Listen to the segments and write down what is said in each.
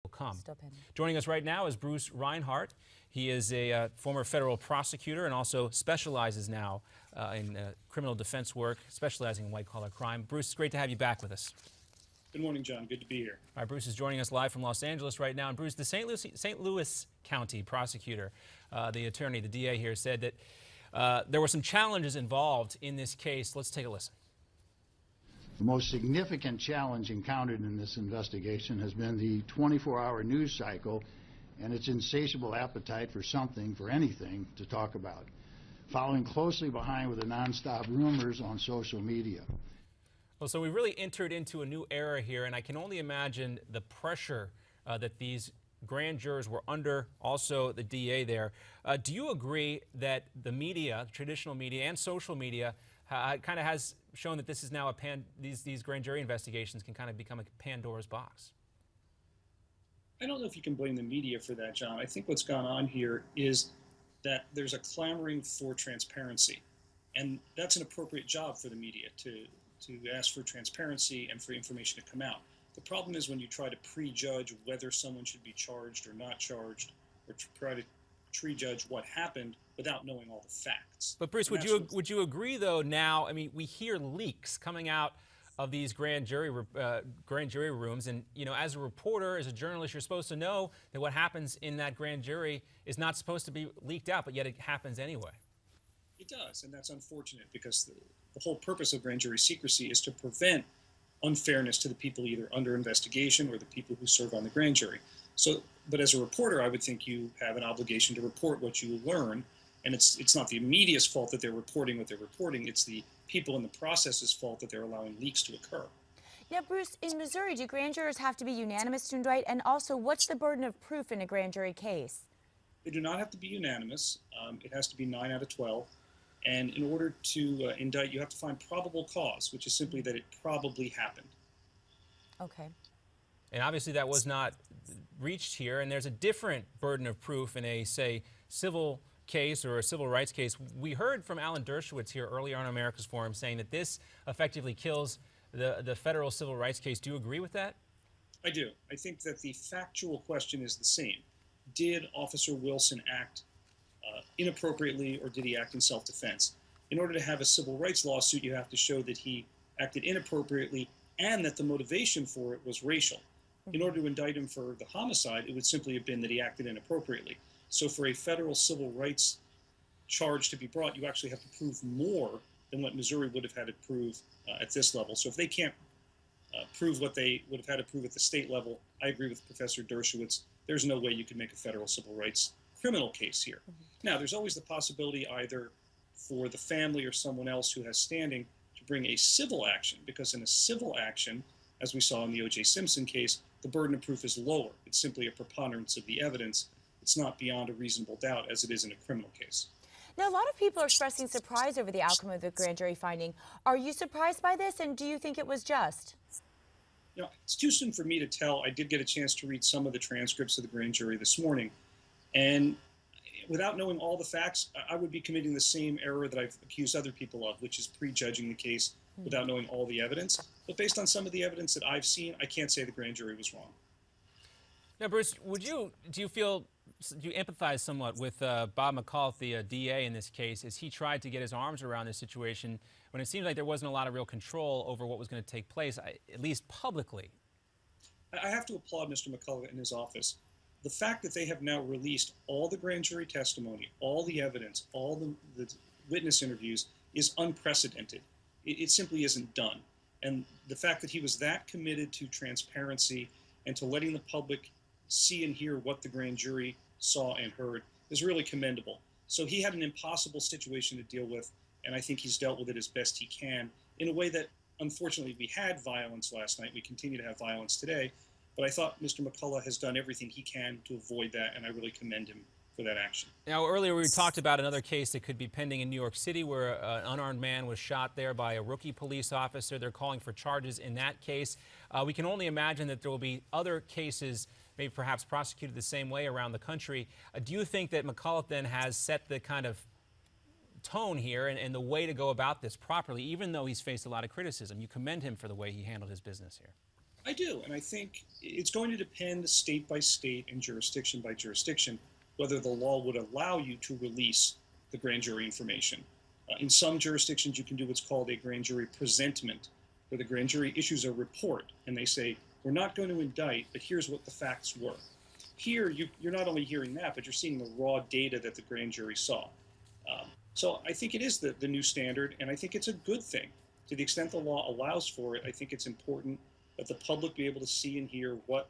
will come. Joining us right now is Bruce Reinhart. He is a former federal prosecutor and also specializes now in criminal defense work, specializing in white-collar crime. Bruce, it's great to have you back with us. Good morning, John. Good to be here. All right, Bruce is joining us live from Los Angeles right now. And Bruce, the St. Louis County prosecutor, the attorney, the DA here, said that there were some challenges involved in this case. Let's take a listen. The most significant challenge encountered in this investigation has been the 24-hour news cycle and its insatiable appetite for something, for anything, to talk about, following closely behind with the nonstop rumors on social media. Well, so we really entered into a new era here, and I can only imagine the pressure that these grand jurors were under, also the DA there. Do you agree that the media, traditional media and social media, kind of has shown that this is now these grand jury investigations can kind of become a Pandora's box? I don't know if you can blame the media for that, John. I think what's gone on here is that there's a clamoring for transparency, and that's an appropriate job for the media to ask for transparency and for information to come out. The problem is when you try to prejudge whether someone should be charged or not charged, or try to prejudge what happened without knowing all the facts. But Bruce, would you agree though now, I mean, we hear leaks coming out of these grand jury rooms, and you know, as a reporter, as a journalist, you're supposed to know that what happens in that grand jury is not supposed to be leaked out, but yet it happens anyway. It does, and that's unfortunate because the whole purpose of grand jury secrecy is to prevent unfairness to the people either under investigation or the people who serve on the grand jury. So, but as a reporter, I would think you have an obligation to report what you learn, and it's not the media's fault that they're reporting what they're reporting, it's the people in the process's fault that they're allowing leaks to occur. Now, Bruce, in Missouri, do grand jurors have to be unanimous to indict? And also, what's the burden of proof in a grand jury case? They do not have to be unanimous. It has to be 9 out of 12. And in order to indict, you have to find probable cause, which is simply that it probably happened. Okay. And obviously that was not reached here, and there's a different burden of proof in a, say, civil case or a civil rights case. We heard from Alan Dershowitz here earlier on America's Forum saying that this effectively kills the federal civil rights case. Do you agree with that? I do. I think that the factual question is the same. Did Officer Wilson act inappropriately, or did he act in self-defense? In order to have a civil rights lawsuit, you have to show that he acted inappropriately and that the motivation for it was racial. In order to indict him for the homicide, it would simply have been that he acted inappropriately. So for a federal civil rights charge to be brought, you actually have to prove more than what Missouri would have had to prove at this level. So if they can't prove what they would have had to prove at the state level, I agree with Professor Dershowitz. There's no way you can make a federal civil rights criminal case here. Now, there's always the possibility either for the family or someone else who has standing to bring a civil action, because in a civil action, as we saw in the O.J. Simpson case, the burden of proof is lower. It's simply a preponderance of the evidence. It's not beyond a reasonable doubt as it is in a criminal case. Now, a lot of people are expressing surprise over the outcome of the grand jury finding. Are you surprised by this, and do you think it was just? You know, it's too soon for me to tell. I did get a chance to read some of the transcripts of the grand jury this morning, and without knowing all the facts, I would be committing the same error that I've accused other people of, which is prejudging the case without knowing all the evidence. But based on some of the evidence that I've seen, I can't say the grand jury was wrong. Now, Bruce, do you empathize somewhat with Bob McCullough, the DA in this case, as he tried to get his arms around this situation when it seemed like there wasn't a lot of real control over what was going to take place, at least publicly? I have to applaud Mr. McCullough and his office. The fact that they have now released all the grand jury testimony, all the evidence, all the witness interviews is unprecedented. It simply isn't done. And the fact that he was that committed to transparency and to letting the public see and hear what the grand jury saw and heard is really commendable. So he had an impossible situation to deal with, and I think he's dealt with it as best he can in a way that, unfortunately, we had violence last night. We continue to have violence today. But I thought Mr. McCullough has done everything he can to avoid that, and I really commend him for that action. Now, earlier we talked about another case that could be pending in New York City where an unarmed man was shot there by a rookie police officer. They're calling for charges in that case. We can only imagine that there will be other cases, maybe perhaps prosecuted the same way around the country. Do you think that McCullough then has set the kind of tone here and the way to go about this properly, even though he's faced a lot of criticism? You commend him for the way he handled his business here. I do, and I think it's going to depend state by state and jurisdiction by jurisdiction whether the law would allow you to release the grand jury information. In some jurisdictions, you can do what's called a grand jury presentment, where the grand jury issues a report and they say, we're not going to indict, but here's what the facts were. Here, you're not only hearing that, but you're seeing the raw data that the grand jury saw. So I think it is the new standard, and I think it's a good thing. To the extent the law allows for it, I think it's important that the public be able to see and hear what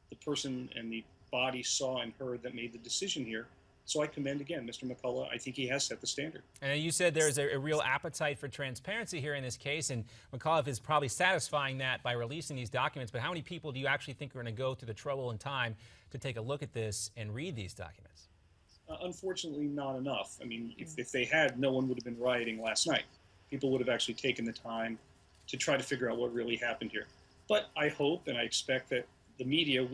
the person and the body saw and heard that made the decision here. So I commend, again, Mr. McCullough. I think he has set the standard. And you said there's a real appetite for transparency here in this case, and McCullough is probably satisfying that by releasing these documents. But how many people do you actually think are going to go to the trouble and time to take a look at this and read these documents? Unfortunately, not enough. I mean, if they had, no one would have been rioting last night. People would have actually taken the time to try to figure out what really happened here. But I hope and I expect that the media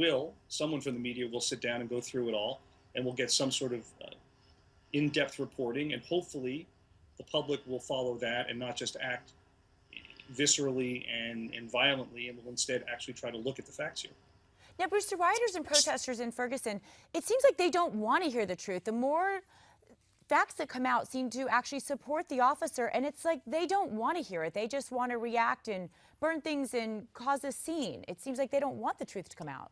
someone from the media will sit down and go through it all, and we'll get some sort of in-depth reporting, and hopefully the public will follow that and not just act viscerally and violently, and will instead actually try to look at the facts here. Now, Bruce, the rioters and protesters in Ferguson, it seems like they don't want to hear the truth. The more facts that come out seem to actually support the officer, and it's like they don't want to hear it. They just want to react and burn things and cause a scene. It seems like they don't want the truth to come out.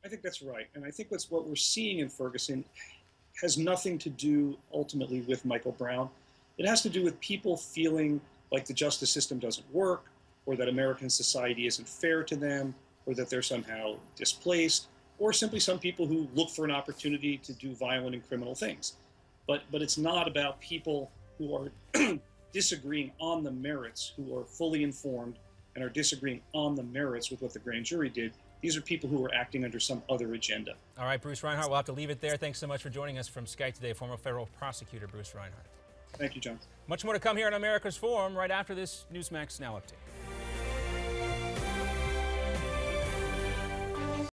I think that's right. And I think what we're seeing in Ferguson has nothing to do ultimately with Michael Brown. It has to do with people feeling like the justice system doesn't work, or that American society isn't fair to them, or that they're somehow displaced, or simply some people who look for an opportunity to do violent and criminal things. But it's not about people who are disagreeing on the merits, who are fully informed and are disagreeing on the merits with what the grand jury did. These are people who are acting under some other agenda. All right, Bruce Reinhart, we'll have to leave it there. Thanks so much for joining us from Skype today, former federal prosecutor Bruce Reinhart. Thank you, John. Much more to come here on America's Forum right after this Newsmax Now update.